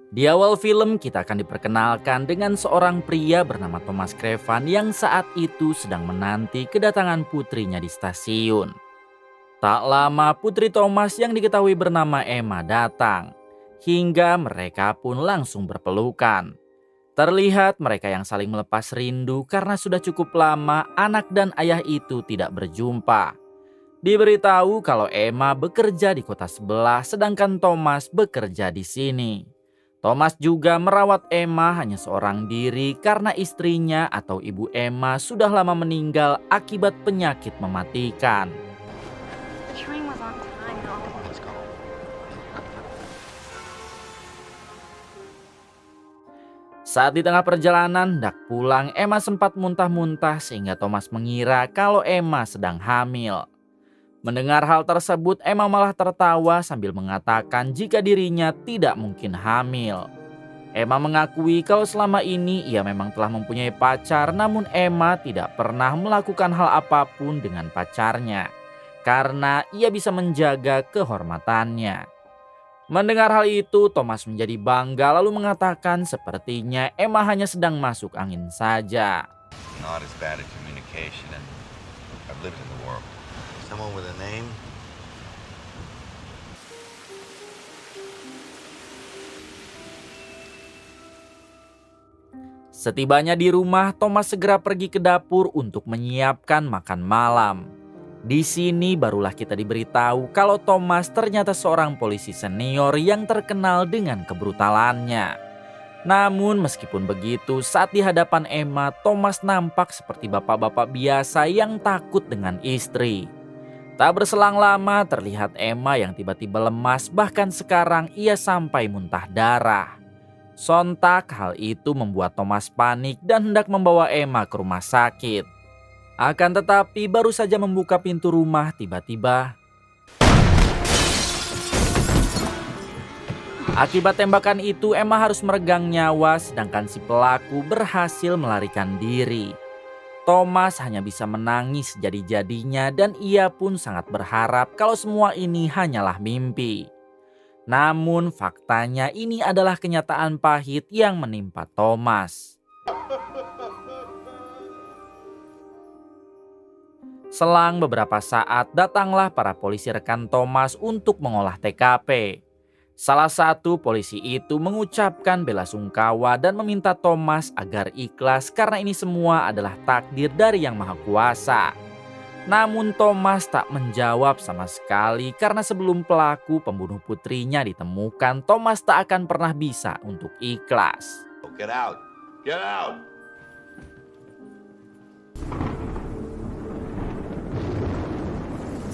Di awal film kita akan diperkenalkan dengan seorang pria bernama Thomas Craven yang saat itu sedang menanti kedatangan putrinya di stasiun. Tak lama putri Thomas yang diketahui bernama Emma datang, hingga mereka pun langsung berpelukan. Terlihat mereka yang saling melepas rindu karena sudah cukup lama anak dan ayah itu tidak berjumpa. Diberitahu kalau Emma bekerja di kota sebelah sedangkan Thomas bekerja di sini. Thomas juga merawat Emma hanya seorang diri karena istrinya atau ibu Emma sudah lama meninggal akibat penyakit mematikan. Train was on time, though. Saat di tengah perjalanan hendak pulang, Emma sempat muntah-muntah sehingga Thomas mengira kalau Emma sedang hamil. Mendengar hal tersebut, Emma malah tertawa sambil mengatakan jika dirinya tidak mungkin hamil. Emma mengakui kalau selama ini ia memang telah mempunyai pacar, namun Emma tidak pernah melakukan hal apapun dengan pacarnya karena ia bisa menjaga kehormatannya. Mendengar hal itu, Thomas menjadi bangga lalu mengatakan sepertinya Emma hanya sedang masuk angin saja. Not as bad at communication, and I've lived in the world. Someone with a name? Setibanya di rumah, Thomas segera pergi ke dapur untuk menyiapkan makan malam. Di sini barulah kita diberitahu kalau Thomas ternyata seorang polisi senior yang terkenal dengan kebrutalannya. Namun meskipun begitu, saat di hadapan Emma, Thomas nampak seperti bapak-bapak biasa yang takut dengan istri. Tak berselang lama terlihat Emma yang tiba-tiba lemas, bahkan sekarang ia sampai muntah darah. Sontak hal itu membuat Thomas panik dan hendak membawa Emma ke rumah sakit. Akan tetapi baru saja membuka pintu rumah tiba-tiba akibat tembakan itu Emma harus meregang nyawa sedangkan si pelaku berhasil melarikan diri. Thomas hanya bisa menangis jadi-jadinya dan ia pun sangat berharap kalau semua ini hanyalah mimpi. Namun faktanya ini adalah kenyataan pahit yang menimpa Thomas. Selang beberapa saat datanglah para polisi rekan Thomas untuk mengolah TKP. Salah satu polisi itu mengucapkan belasungkawa dan meminta Thomas agar ikhlas karena ini semua adalah takdir dari Yang Maha Kuasa. Namun Thomas tak menjawab sama sekali karena sebelum pelaku pembunuh putrinya ditemukan, Thomas tak akan pernah bisa untuk ikhlas. Get out! Get out!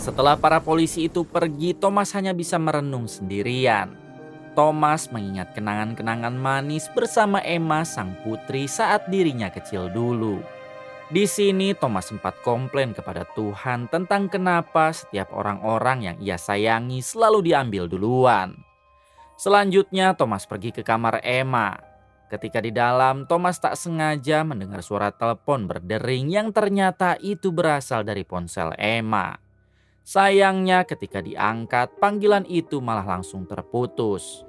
Setelah para polisi itu pergi, Thomas hanya bisa merenung sendirian. Thomas mengingat kenangan-kenangan manis bersama Emma sang putri saat dirinya kecil dulu. Di sini Thomas sempat komplain kepada Tuhan tentang kenapa setiap orang-orang yang ia sayangi selalu diambil duluan. Selanjutnya Thomas pergi ke kamar Emma. Ketika di dalam, Thomas tak sengaja mendengar suara telepon berdering yang ternyata itu berasal dari ponsel Emma. Sayangnya ketika diangkat, panggilan itu malah langsung terputus.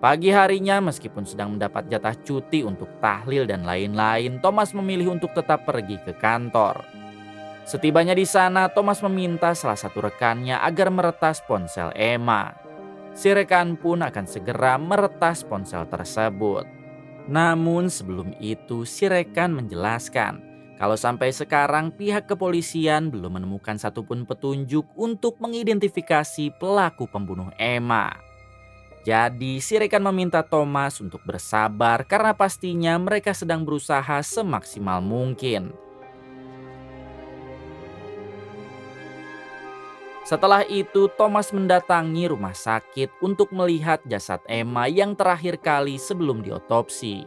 Pagi harinya meskipun sedang mendapat jatah cuti untuk tahlil dan lain-lain, Thomas memilih untuk tetap pergi ke kantor. Setibanya di sana, Thomas meminta salah satu rekannya agar meretas ponsel Emma. Si rekan pun akan segera meretas ponsel tersebut. Namun sebelum itu si rekan menjelaskan kalau sampai sekarang pihak kepolisian belum menemukan satupun petunjuk untuk mengidentifikasi pelaku pembunuh Emma. Jadi si rekan meminta Thomas untuk bersabar karena pastinya mereka sedang berusaha semaksimal mungkin. Setelah itu Thomas mendatangi rumah sakit untuk melihat jasad Emma yang terakhir kali sebelum diotopsi.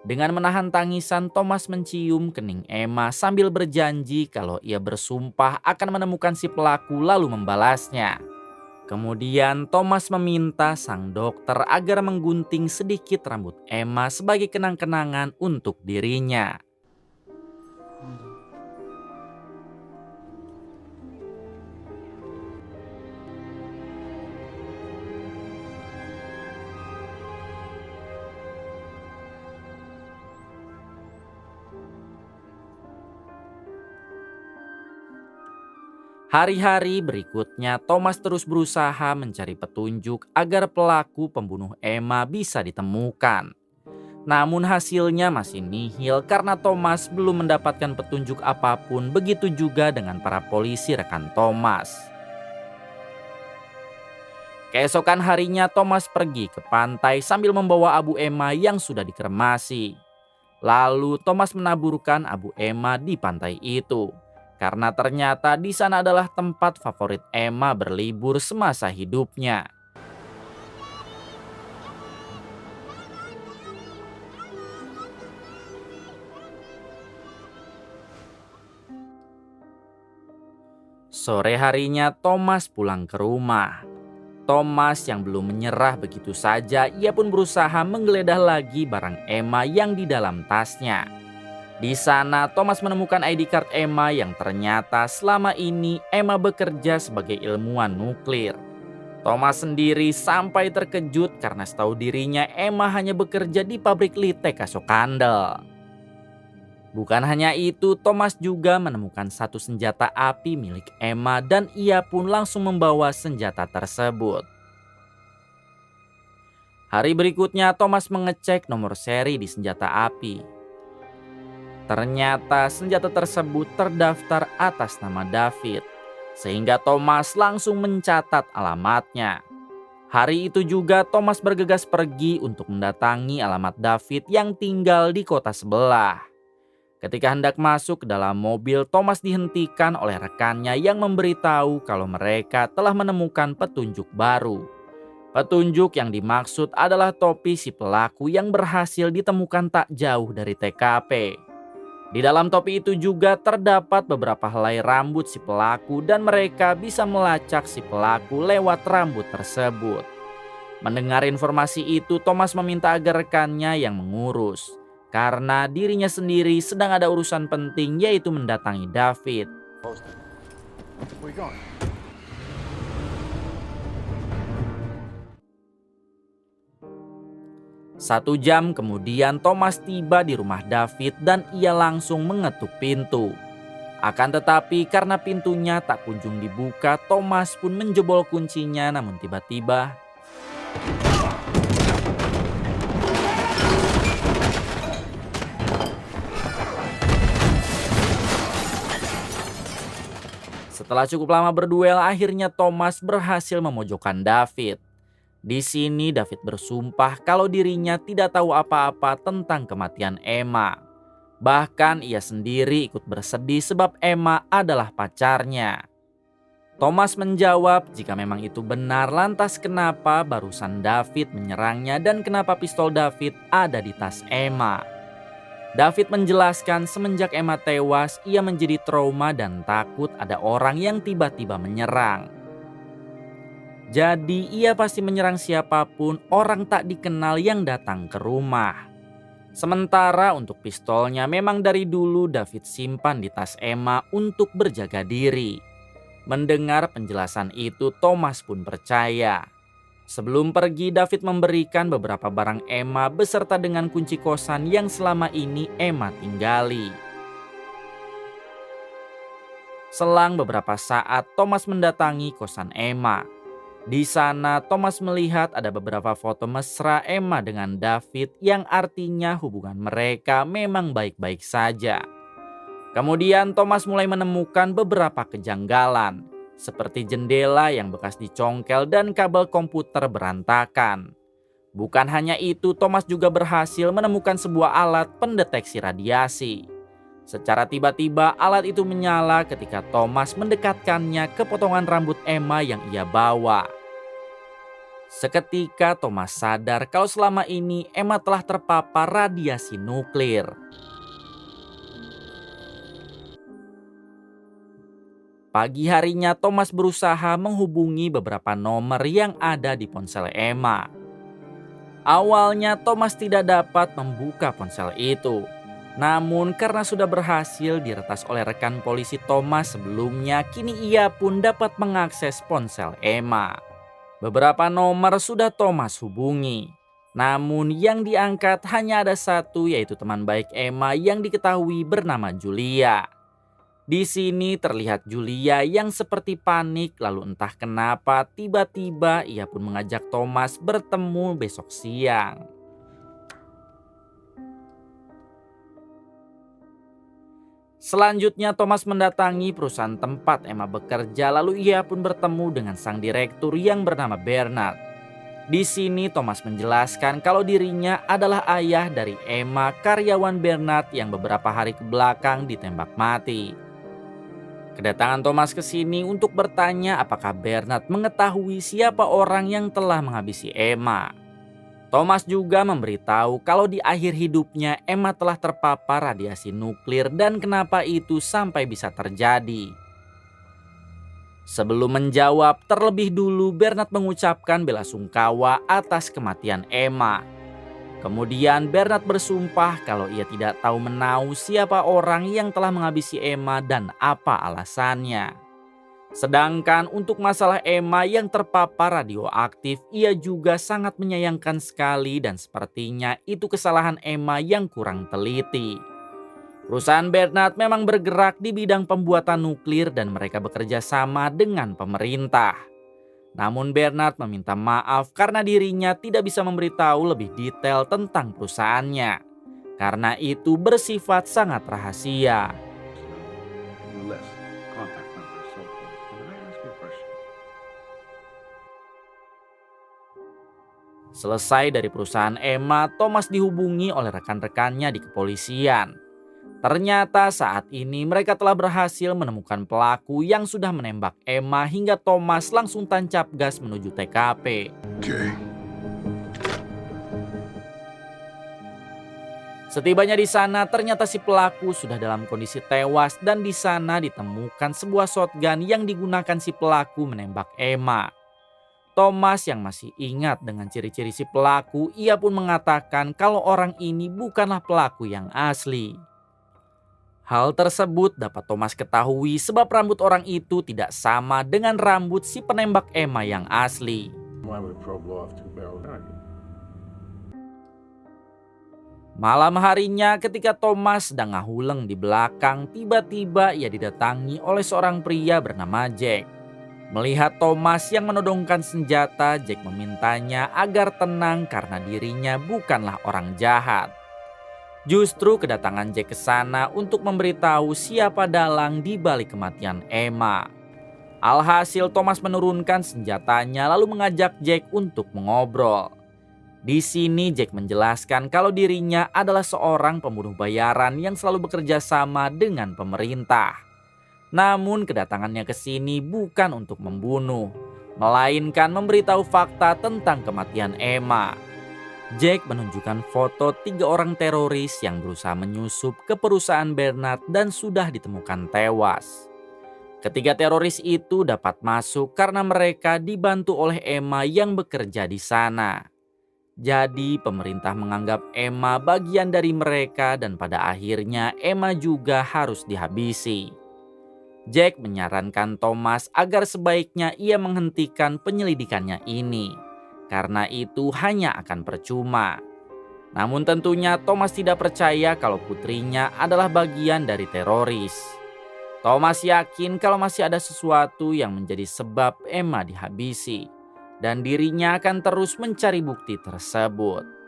Dengan menahan tangisan, Thomas mencium kening Emma sambil berjanji kalau ia bersumpah akan menemukan si pelaku lalu membalasnya. Kemudian Thomas meminta sang dokter agar menggunting sedikit rambut Emma sebagai kenang-kenangan untuk dirinya. Hari-hari berikutnya, Thomas terus berusaha mencari petunjuk agar pelaku pembunuh Emma bisa ditemukan. Namun hasilnya masih nihil karena Thomas belum mendapatkan petunjuk apapun, begitu juga dengan para polisi rekan Thomas. Keesokan harinya Thomas pergi ke pantai sambil membawa abu Emma yang sudah dikremasi. Lalu Thomas menaburkan abu Emma di pantai itu. Karena ternyata di sana adalah tempat favorit Emma berlibur semasa hidupnya. Sore harinya Thomas pulang ke rumah. Thomas yang belum menyerah begitu saja, ia pun berusaha menggeledah lagi barang Emma yang di dalam tasnya. Di sana Thomas menemukan ID card Emma yang ternyata selama ini Emma bekerja sebagai ilmuwan nuklir. Thomas sendiri sampai terkejut karena setahu dirinya Emma hanya bekerja di pabrik litek kaso kandel. Bukan hanya itu, Thomas juga menemukan satu senjata api milik Emma dan ia pun langsung membawa senjata tersebut. Hari berikutnya Thomas mengecek nomor seri di senjata api. Ternyata senjata tersebut terdaftar atas nama David, sehingga Thomas langsung mencatat alamatnya. Hari itu juga Thomas bergegas pergi untuk mendatangi alamat David yang tinggal di kota sebelah. Ketika hendak masuk ke dalam mobil, Thomas dihentikan oleh rekannya yang memberitahu kalau mereka telah menemukan petunjuk baru. Petunjuk yang dimaksud adalah topi si pelaku yang berhasil ditemukan tak jauh dari TKP. Di dalam topi itu juga terdapat beberapa helai rambut si pelaku dan mereka bisa melacak si pelaku lewat rambut tersebut. Mendengar informasi itu, Thomas meminta agar rekannya yang mengurus. Karena dirinya sendiri sedang ada urusan penting, yaitu mendatangi David. Satu jam kemudian Thomas tiba di rumah David dan ia langsung mengetuk pintu. Akan tetapi karena pintunya tak kunjung dibuka, Thomas pun menjebol kuncinya, namun tiba-tiba setelah cukup lama berduel, akhirnya Thomas berhasil memojokkan David. Di sini David bersumpah kalau dirinya tidak tahu apa-apa tentang kematian Emma. Bahkan ia sendiri ikut bersedih sebab Emma adalah pacarnya. Thomas menjawab jika memang itu benar, lantas kenapa barusan David menyerangnya dan kenapa pistol David ada di tas Emma. David menjelaskan semenjak Emma tewas ia menjadi trauma dan takut ada orang yang tiba-tiba menyerang. Jadi ia pasti menyerang siapapun orang tak dikenal yang datang ke rumah. Sementara untuk pistolnya memang dari dulu David simpan di tas Emma untuk berjaga diri. Mendengar penjelasan itu, Thomas pun percaya. Sebelum pergi, David memberikan beberapa barang Emma beserta dengan kunci kosan yang selama ini Emma tinggali. Selang beberapa saat, Thomas mendatangi kosan Emma. Di sana Thomas melihat ada beberapa foto mesra Emma dengan David yang artinya hubungan mereka memang baik-baik saja. Kemudian Thomas mulai menemukan beberapa kejanggalan, seperti jendela yang bekas dicongkel dan kabel komputer berantakan. Bukan hanya itu, Thomas juga berhasil menemukan sebuah alat pendeteksi radiasi. Secara tiba-tiba alat itu menyala ketika Thomas mendekatkannya ke potongan rambut Emma yang ia bawa. Seketika Thomas sadar kalau selama ini Emma telah terpapar radiasi nuklir. Pagi harinya Thomas berusaha menghubungi beberapa nomor yang ada di ponsel Emma. Awalnya Thomas tidak dapat membuka ponsel itu. Namun karena sudah berhasil diretas oleh rekan polisi Thomas sebelumnya, kini ia pun dapat mengakses ponsel Emma. Beberapa nomor sudah Thomas hubungi. Namun yang diangkat hanya ada satu, yaitu teman baik Emma yang diketahui bernama Julia. Di sini terlihat Julia yang seperti panik, lalu entah kenapa tiba-tiba ia pun mengajak Thomas bertemu besok siang. Selanjutnya Thomas mendatangi perusahaan tempat Emma bekerja, lalu ia pun bertemu dengan sang direktur yang bernama Bernard. Di sini Thomas menjelaskan kalau dirinya adalah ayah dari Emma, karyawan Bernard yang beberapa hari ke belakang ditembak mati. Kedatangan Thomas ke sini untuk bertanya apakah Bernard mengetahui siapa orang yang telah menghabisi Emma. Thomas juga memberitahu kalau di akhir hidupnya Emma telah terpapar radiasi nuklir dan kenapa itu sampai bisa terjadi. Sebelum menjawab, terlebih dulu Bernard mengucapkan bela sungkawa atas kematian Emma. Kemudian Bernard bersumpah kalau ia tidak tahu menau siapa orang yang telah menghabisi Emma dan apa alasannya. Sedangkan untuk masalah Emma yang terpapar radioaktif, ia juga sangat menyayangkan sekali dan sepertinya itu kesalahan Emma yang kurang teliti. Perusahaan Bernard memang bergerak di bidang pembuatan nuklir dan mereka bekerja sama dengan pemerintah. Namun Bernard meminta maaf karena dirinya tidak bisa memberitahu lebih detail tentang perusahaannya. Karena itu bersifat sangat rahasia. Selesai dari perusahaan Emma, Thomas dihubungi oleh rekan-rekannya di kepolisian. Ternyata saat ini mereka telah berhasil menemukan pelaku yang sudah menembak Emma hingga Thomas langsung tancap gas menuju TKP. Setibanya di sana, ternyata si pelaku sudah dalam kondisi tewas dan di sana ditemukan sebuah shotgun yang digunakan si pelaku menembak Emma. Thomas yang masih ingat dengan ciri-ciri si pelaku, ia pun mengatakan kalau orang ini bukanlah pelaku yang asli. Hal tersebut dapat Thomas ketahui sebab rambut orang itu tidak sama dengan rambut si penembak Emma yang asli. Malam harinya ketika Thomas sedang ngahuleng di belakang, tiba-tiba ia didatangi oleh seorang pria bernama Jack. Melihat Thomas yang menodongkan senjata, Jack memintanya agar tenang karena dirinya bukanlah orang jahat. Justru kedatangan Jack ke sana untuk memberitahu siapa dalang di balik kematian Emma. Alhasil Thomas menurunkan senjatanya lalu mengajak Jack untuk mengobrol. Di sini Jack menjelaskan kalau dirinya adalah seorang pembunuh bayaran yang selalu bekerja sama dengan pemerintah. Namun kedatangannya ke sini bukan untuk membunuh, melainkan memberitahu fakta tentang kematian Emma. Jack menunjukkan foto 3 orang teroris yang berusaha menyusup ke perusahaan Bernard dan sudah ditemukan tewas. Ketiga teroris itu dapat masuk karena mereka dibantu oleh Emma yang bekerja di sana. Jadi pemerintah menganggap Emma bagian dari mereka dan pada akhirnya Emma juga harus dihabisi. Jack menyarankan Thomas agar sebaiknya ia menghentikan penyelidikannya ini. Karena itu hanya akan percuma. Namun tentunya Thomas tidak percaya kalau putrinya adalah bagian dari teroris. Thomas yakin kalau masih ada sesuatu yang menjadi sebab Emma dihabisi. Dan dirinya akan terus mencari bukti tersebut.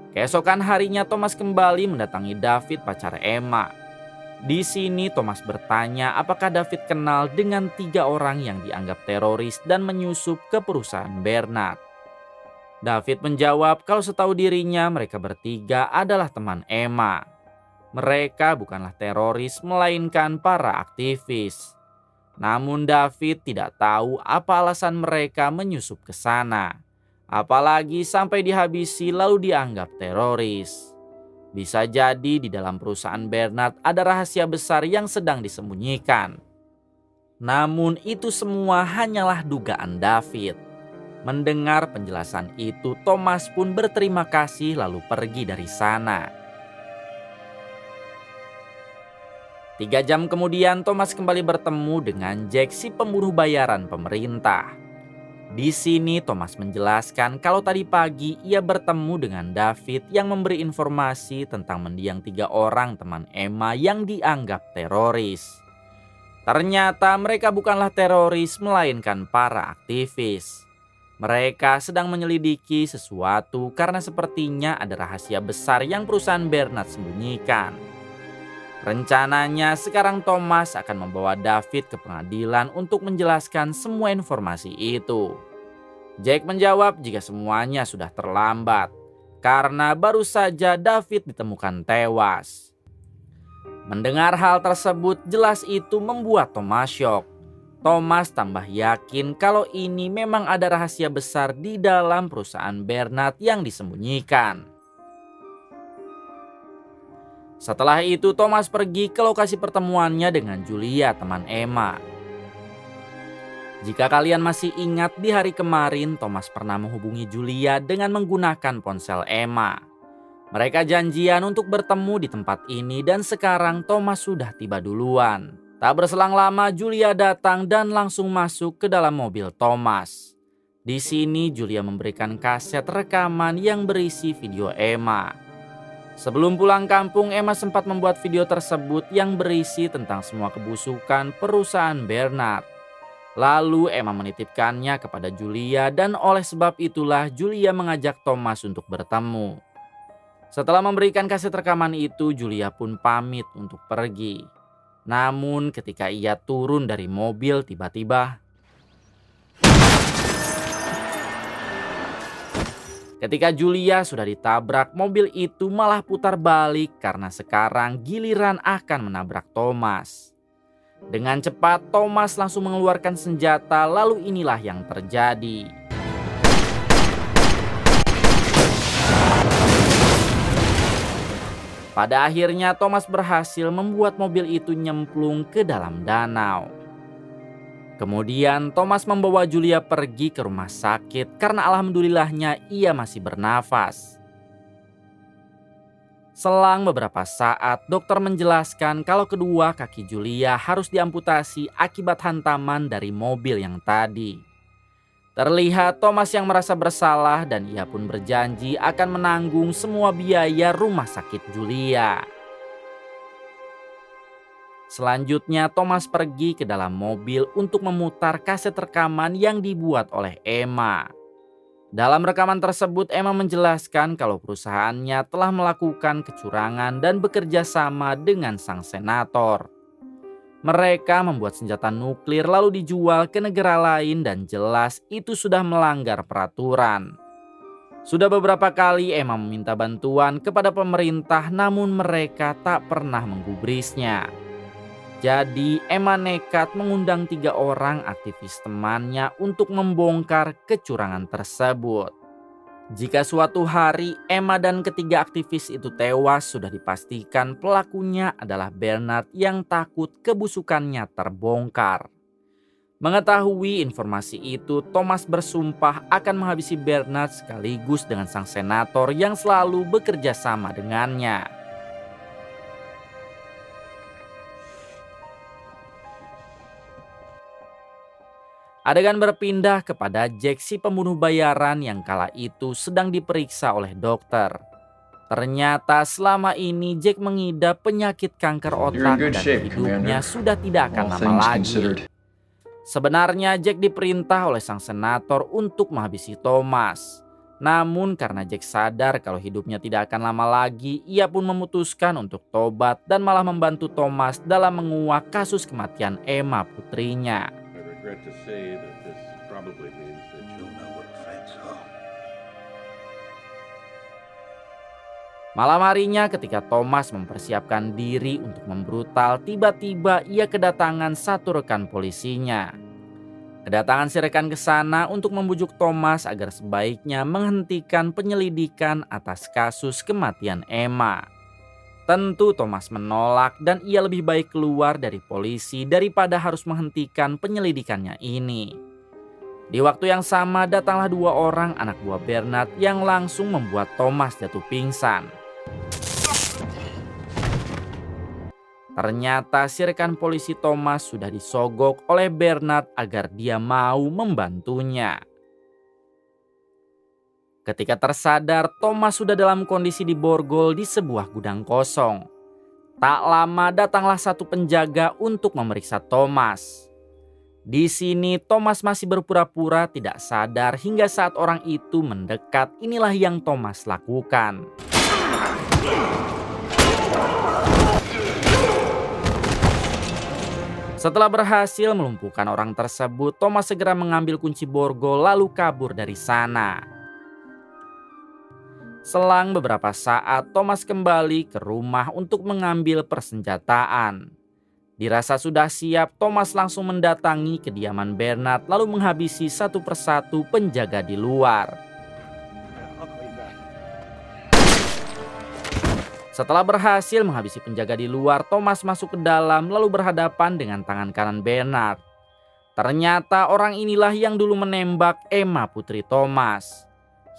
Keesokan harinya Thomas kembali mendatangi David, pacar Emma. Di sini Thomas bertanya apakah David kenal dengan 3 orang yang dianggap teroris dan menyusup ke perusahaan Bernard. David menjawab kalau setahu dirinya mereka bertiga adalah teman Emma. Mereka bukanlah teroris melainkan para aktivis. Namun David tidak tahu apa alasan mereka menyusup ke sana. Apalagi sampai dihabisi lalu dianggap teroris. Bisa jadi di dalam perusahaan Bernard ada rahasia besar yang sedang disembunyikan. Namun itu semua hanyalah dugaan David. Mendengar penjelasan itu, Thomas pun berterima kasih lalu pergi dari sana. 3 jam kemudian Thomas kembali bertemu dengan Jack, si pembunuh bayaran pemerintah. Di sini Thomas menjelaskan kalau tadi pagi ia bertemu dengan David yang memberi informasi tentang mendiang 3 orang teman Emma yang dianggap teroris. Ternyata mereka bukanlah teroris melainkan para aktivis. Mereka sedang menyelidiki sesuatu karena sepertinya ada rahasia besar yang perusahaan Bernard sembunyikan. Rencananya sekarang Thomas akan membawa David ke pengadilan untuk menjelaskan semua informasi itu. Jack menjawab jika semuanya sudah terlambat, karena baru saja David ditemukan tewas. Mendengar hal tersebut, jelas itu membuat Thomas syok. Thomas tambah yakin kalau ini memang ada rahasia besar di dalam perusahaan Bernard yang disembunyikan. Setelah itu Thomas pergi ke lokasi pertemuannya dengan Julia, teman Emma. Jika kalian masih ingat, di hari kemarin Thomas pernah menghubungi Julia dengan menggunakan ponsel Emma. Mereka janjian untuk bertemu di tempat ini dan sekarang Thomas sudah tiba duluan. Tak berselang lama Julia datang dan langsung masuk ke dalam mobil Thomas. Di sini Julia memberikan kaset rekaman yang berisi video Emma. Sebelum pulang kampung, Emma sempat membuat video tersebut yang berisi tentang semua kebusukan perusahaan Bernard. Lalu Emma menitipkannya kepada Julia dan oleh sebab itulah Julia mengajak Thomas untuk bertemu. Setelah memberikan kaset rekaman itu, Julia pun pamit untuk pergi. Namun ketika ia turun dari mobil, tiba-tiba ketika Julia sudah ditabrak, mobil itu malah putar balik karena sekarang giliran akan menabrak Thomas. Dengan cepat Thomas langsung mengeluarkan senjata, lalu inilah yang terjadi. Pada akhirnya Thomas berhasil membuat mobil itu nyemplung ke dalam danau. Kemudian Thomas membawa Julia pergi ke rumah sakit karena alhamdulillahnya ia masih bernafas. Selang beberapa saat, dokter menjelaskan kalau kedua kaki Julia harus diamputasi akibat hantaman dari mobil yang tadi. Terlihat Thomas yang merasa bersalah dan ia pun berjanji akan menanggung semua biaya rumah sakit Julia. Selanjutnya Thomas pergi ke dalam mobil untuk memutar kaset rekaman yang dibuat oleh Emma. Dalam rekaman tersebut Emma menjelaskan kalau perusahaannya telah melakukan kecurangan dan bekerja sama dengan sang senator. Mereka membuat senjata nuklir lalu dijual ke negara lain dan jelas itu sudah melanggar peraturan. Sudah beberapa kali Emma meminta bantuan kepada pemerintah namun mereka tak pernah menggubrisnya. Jadi Emma nekat mengundang 3 orang aktivis temannya untuk membongkar kecurangan tersebut. Jika suatu hari Emma dan ketiga aktivis itu tewas, sudah dipastikan pelakunya adalah Bernard yang takut kebusukannya terbongkar. Mengetahui informasi itu, Thomas bersumpah akan menghabisi Bernard sekaligus dengan sang senator yang selalu bekerja sama dengannya. Adegan berpindah kepada Jack, si pembunuh bayaran yang kala itu sedang diperiksa oleh dokter. Ternyata selama ini Jack mengidap penyakit kanker otak dan hidupnya sudah tidak akan lama lagi. Sebenarnya Jack diperintah oleh sang senator untuk menghabisi Thomas. Namun karena Jack sadar kalau hidupnya tidak akan lama lagi, ia pun memutuskan untuk tobat dan malah membantu Thomas dalam menguak kasus kematian Emma, putrinya. Malam harinya ketika Thomas mempersiapkan diri untuk membrutal, tiba-tiba ia kedatangan satu rekan polisinya. Kedatangan si rekan ke sana untuk membujuk Thomas agar sebaiknya menghentikan penyelidikan atas kasus kematian Emma. Tentu Thomas menolak dan ia lebih baik keluar dari polisi daripada harus menghentikan penyelidikannya ini. Di waktu yang sama datanglah 2 orang anak buah Bernard yang langsung membuat Thomas jatuh pingsan. Ternyata si rekan polisi Thomas sudah disogok oleh Bernard agar dia mau membantunya. Ketika tersadar, Thomas sudah dalam kondisi diborgol di sebuah gudang kosong. Tak lama datanglah satu penjaga untuk memeriksa Thomas. Di sini Thomas masih berpura-pura tidak sadar hingga saat orang itu mendekat. Inilah yang Thomas lakukan. Setelah berhasil melumpuhkan orang tersebut, Thomas segera mengambil kunci borgol lalu kabur dari sana. Selang beberapa saat, Thomas kembali ke rumah untuk mengambil persenjataan. Dirasa sudah siap, Thomas langsung mendatangi kediaman Bernard lalu menghabisi satu persatu penjaga di luar. Setelah berhasil menghabisi penjaga di luar, Thomas masuk ke dalam lalu berhadapan dengan tangan kanan Bernard. Ternyata orang inilah yang dulu menembak Emma putri Thomas.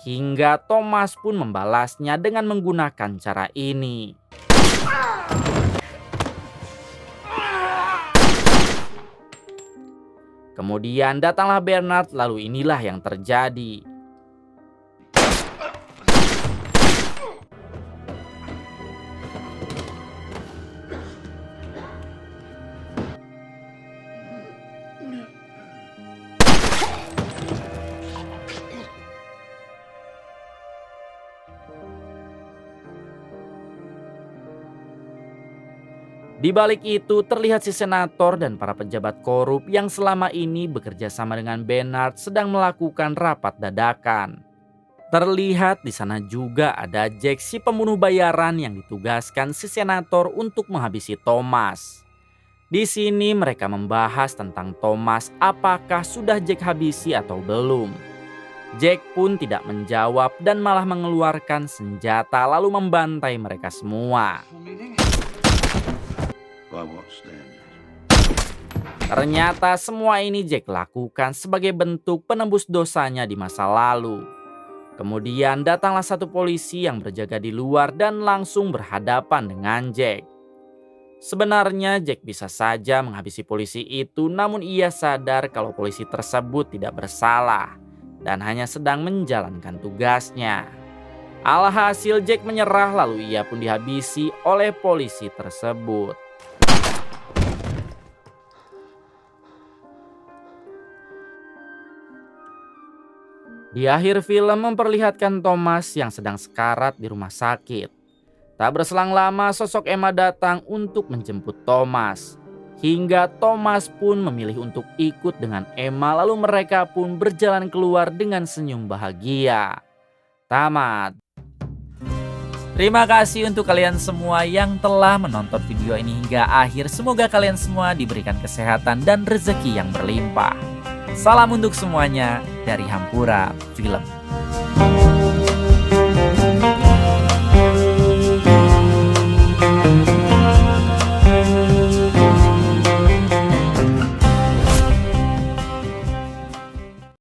Hingga Thomas pun membalasnya dengan menggunakan cara ini. Kemudian datanglah Bernard lalu inilah yang terjadi. Di balik itu terlihat si senator dan para pejabat korup yang selama ini bekerja sama dengan Bernard sedang melakukan rapat dadakan. Terlihat di sana juga ada Jack, si pembunuh bayaran yang ditugaskan si senator untuk menghabisi Thomas. Di sini mereka membahas tentang Thomas, apakah sudah Jack habisi atau belum. Jack pun tidak menjawab dan malah mengeluarkan senjata lalu membantai mereka semua. Ternyata semua ini Jack lakukan sebagai bentuk penembus dosanya di masa lalu. Kemudian datanglah satu polisi yang berjaga di luar dan langsung berhadapan dengan Jack. Sebenarnya Jack bisa saja menghabisi polisi itu, namun ia sadar kalau polisi tersebut tidak bersalah dan hanya sedang menjalankan tugasnya. Alhasil Jack menyerah lalu ia pun dihabisi oleh polisi tersebut. Di akhir film memperlihatkan Thomas yang sedang sekarat di rumah sakit. Tak berselang lama sosok Emma datang untuk menjemput Thomas. Hingga Thomas pun memilih untuk ikut dengan Emma lalu mereka pun berjalan keluar dengan senyum bahagia. Tamat. Terima kasih untuk kalian semua yang telah menonton video ini hingga akhir. Semoga kalian semua diberikan kesehatan dan rezeki yang berlimpah. Salam untuk semuanya dari Hampura Film.